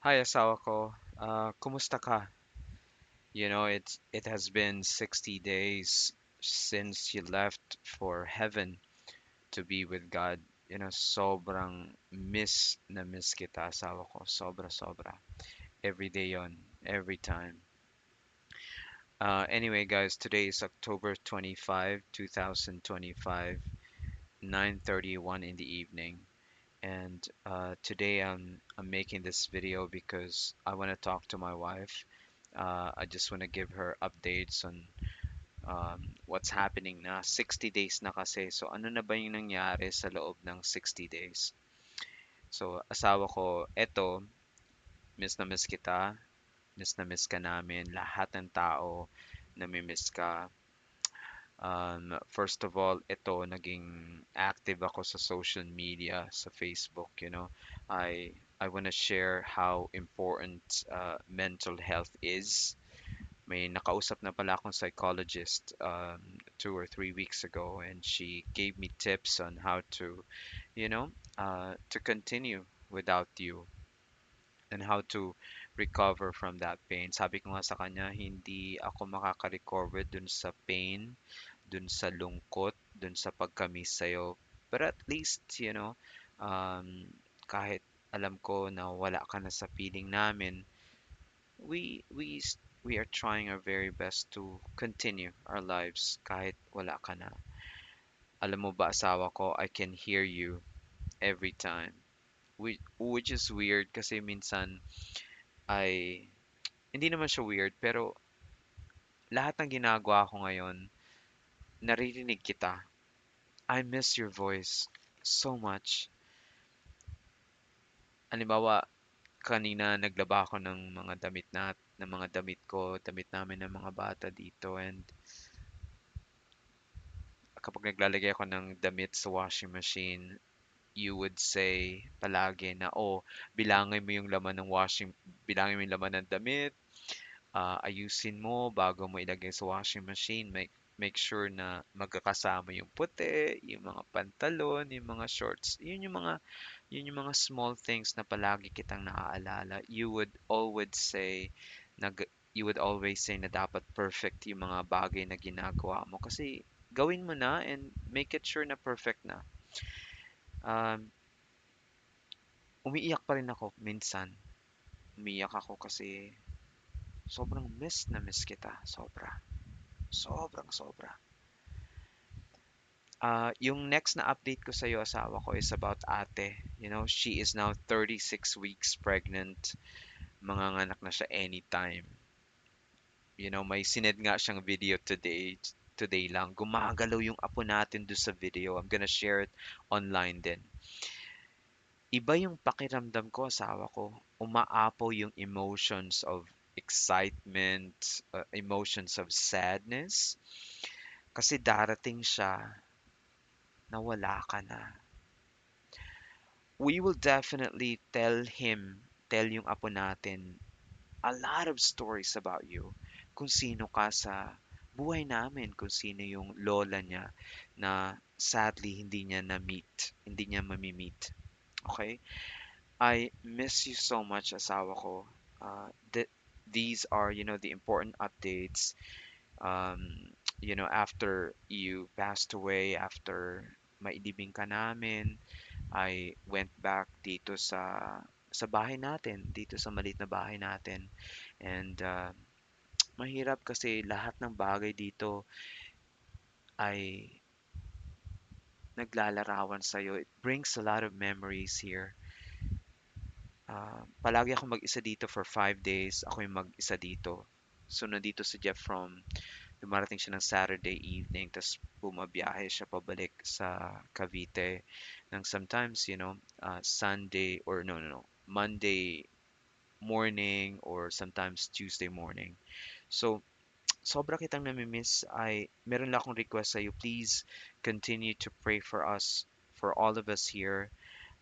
Hi, asawa ko. Kumusta ka? It has been 60 days since you left for heaven to be with God. Sobrang miss kita, asawa ko. Sobra, sobra. Every day yon, every time. Anyway, guys, today is October 25, 2025, 9:31 in the evening. And today I'm making this video because I want to talk to my wife. I just want to give her updates on what's happening na 60 days na kasi. So ano na ba yung nangyari sa loob ng 60 days? So asawa ko, eto, miss na miss kita, miss na miss ka namin, lahat ng tao nami-miss ka. First of all, ito, naging active ako sa social media, sa Facebook, I want to share how important mental health is. May nakausap na pala akong psychologist 2 or 3 weeks ago, and she gave me tips on how to continue without you and how to recover from that pain. Sabi ko nga sa kanya, hindi ako makaka-recover dun sa pain, dun sa lungkot, dun sa pagka-miss sa'yo. But at least, um, kahit alam ko na wala ka na sa feeling namin, we we s- we are trying our very best to continue our lives kahit wala ka na. Alam mo ba, asawa ko, I can hear you every time. Which is weird kasi minsan ay hindi naman siya weird pero lahat ng ginagawa ko ngayon, naririnig kita. I miss your voice so much. Halimbawa, kanina naglaba ako ng mga ng mga damit ko, damit namin ng mga bata dito, and kapag naglalagay ako ng damit sa washing machine, you would say palagi na, oh, bilangin mo yung laman ng damit, ayusin mo bago mo ilagay sa washing machine. Make sure na magkakasama yung puti, yung mga pantalon, yung mga shorts. Yun yung mga small things na palagi kitang naaalala. You would always say na dapat perfect yung mga bagay na ginagawa mo kasi gawin mo na and make it sure na perfect na. Um, Umiiyak pa rin ako minsan. Umiiyak ako kasi sobrang miss na miss kita. Sobra. Sobrang sobra. Yung next na update ko sa iyo, asawa ko, is about ate. She is now 36 weeks pregnant. Manganganak na siya anytime. May sined nga siyang video today lang. Gumagalaw yung apo natin do sa video. I'm gonna share it online din. Iba yung pakiramdam ko, asawa ko. Umaapaw yung emotions of excitement, emotions of sadness. Kasi darating siya na wala ka na. We will definitely tell yung apo natin a lot of stories about you. Kung sino ka sa buhay namin, kung sino yung lola niya na sadly hindi niya mami-meet. Okay? I miss you so much, asawa ko. These are, the important updates. After you passed away, after mailibing ka namin, I went back dito sa bahay natin, dito sa maliit na bahay natin. And mahirap kasi lahat ng bagay dito ay naglalarawan sa'yo. It brings a lot of memories here. Palagi ako mag-isa dito for 5 days. Ako yung mag-isa dito. So, nandito si Jeff dumarating siya ng Saturday evening, tapos bumabiyahe siya pabalik sa Cavite ng sometimes, Sunday or no, Monday morning or sometimes Tuesday morning. So, sobra kitang nami-miss. Meron lang akong request sa iyo. Please continue to pray for us, for all of us here.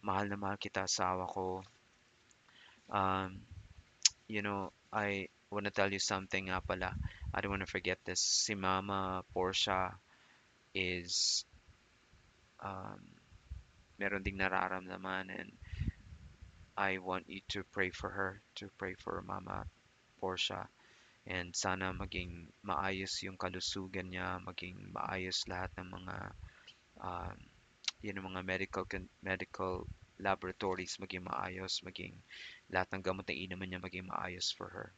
Mahal na mahal kita, asawa ko. I want to tell you something nga pala. I don't want to forget this. Si Mama Portia is um, meron ding nararamdaman, and I want you to pray for her, to pray for Mama Portia. And sana maging maayos yung kalusugan niya, maging maayos lahat ng mga um, yun ang mga medical laboratories maging maayos, maging lahat ng gamot na inuman niya maging maayos for her.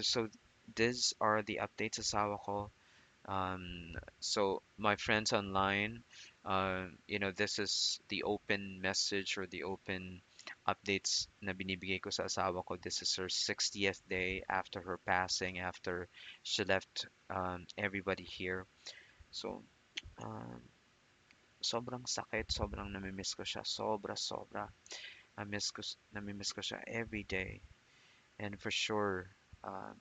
So these are the updates asawa ko. So my friends online, this is the open message or the open updates na binibigay ko sa asawa ko. This is her 60th day after her passing, after she left everybody here. So, um, sobrang sakit, sobrang namimiss ko siya, sobra. Namimiss ko siya every day. And for sure, um,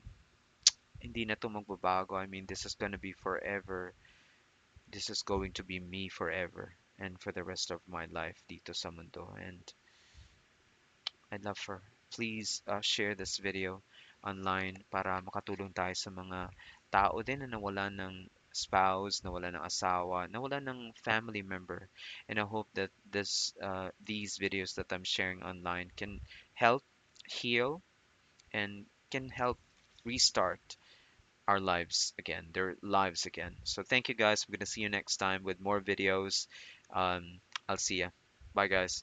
hindi na to magbabago. I mean, this is gonna be forever. This is going to be me forever and for the rest of my life dito sa mundo. And I love her. Please share this video online para makatulong tayo sa mga tao din na nawalan ng spouse, nawalan ng asawa, nawalan ng family member. And I hope that these videos that I'm sharing online can help heal and can help restart our lives again, their lives again. So thank you guys. We're gonna see you next time with more videos. I'll see ya. Bye guys.